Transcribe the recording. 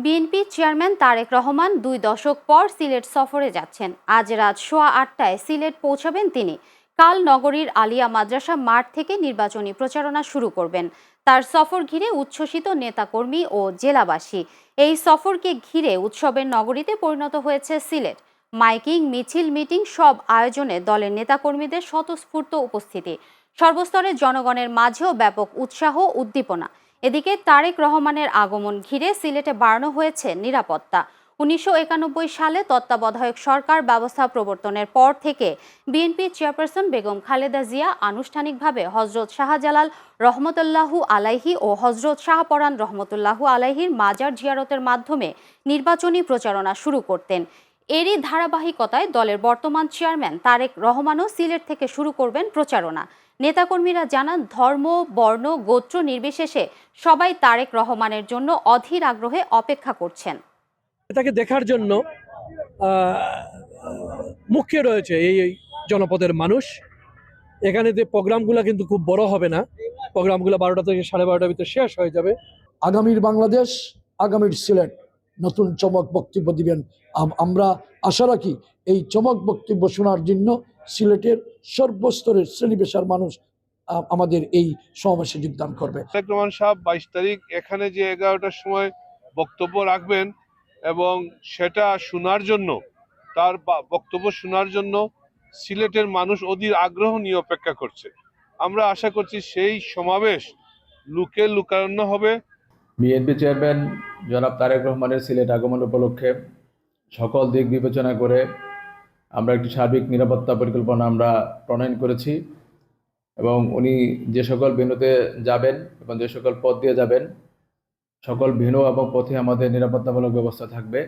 BNP chairman Tarique Rahman 2 দশক পর সিলেট সফরে যাচ্ছেন। আজ রাত 8:15টায় সিলেট পৌঁছাবেন তিনি। কাল নগরীর আলিয়া মাদ্রাসা মাঠ থেকে নির্বাচনী প্রচারণা শুরু করবেন। তার সফর ঘিরে উচ্ছ্বসিত নেতাকর্মী ও জেলাবাসী। এই সফরকে ঘিরে উৎসবের নগরীতে পরিণত হয়েছে সিলেট। মাইকিং, মিছিল, মিটিং সব আয়োজনে দলের নেতাকর্মীদের স্বতঃস্ফূর্ত উপস্থিতি। সর্বস্তরের জনগণের মাঝেও ব্যাপক উৎসাহ, উদ্দীপনা। এদিকে তারেক রহমানের আগমন ঘিরে সিলেটে বাড়ানো হয়েছে নিরাপত্তা। 1991 সালে তত্ত্বাবধায়ক সরকার ব্যবস্থা প্রবর্তনের পর থেকে বিএনপি চেয়ারপারসন বেগম খালেদা জিয়া আনুষ্ঠানিকভাবে হজরত শাহজালাল রহমতুল্লাহু আলাইহি ও হজরত শাহপরান রহমতুল্লাহু আলাইহির মাজার জিয়ারতের মাধ্যমে নির্বাচনী প্রচারণা শুরু করতেন। এরই ধারাবাহিকতায় দলের বর্তমান চেয়ারম্যান তারেক রহমানও সিলেট থেকে শুরু করবেন প্রচারণা। নেতাকর্মীরা জানান, ধর্ম, বর্ণ, গোত্র নির্বিশেষে সবাই তারেক রহমানের জন্য অধীর আগ্রহে অপেক্ষা করছেন। এটাকে দেখার জন্য মুখিয়ে রয়েছে এই জনপদের মানুষ। এখানে যে প্রোগ্রামগুলো কিন্তু খুব বড় হবে না, প্রোগ্রামগুলো 12টা থেকে 12:30টার ভিতরে শেষ হয়ে যাবে। আগামীর বাংলাদেশ, আগামীর সিলেট নতুন চমক বক্তব্য দিবেন। আমরা আশা রাখি এই চমক বক্তব্য শোনার জন্য সিলেটের সর্বস্তরের শ্রেণী-পেশার মানুষ আমাদের এই সমাবেশে যোগদান করবে। তারেক রহমান সাহেব 22 তারিখ এখানে যে 11টার সময় বক্তব্য রাখবেন এবং সেটা শোনার জন্য, তার বক্তব্য শোনার জন্য সিলেটের মানুষ অধীর আগ্রহ নিয়ে অপেক্ষা করছে। আমরা আশা করছি সেই সমাবেশ লুকে লুকায়ন্ন হবে। বিএনপি চেয়ারম্যান জনাব তারেক রহমানের সিলেট আগমন উপলক্ষে সকল দিক বিবেচনা করে আমরা একটি সার্বিক নিরাপত্তা পরিকল্পনা আমরা প্রণয়ন করেছি এবং উনি যে সকল ভেন্যুতে যাবেন এবং যে সকল পথ দিয়ে যাবেন সকল ভেন্যু এবং পথে আমাদের নিরাপত্তামূলক ব্যবস্থা থাকবে।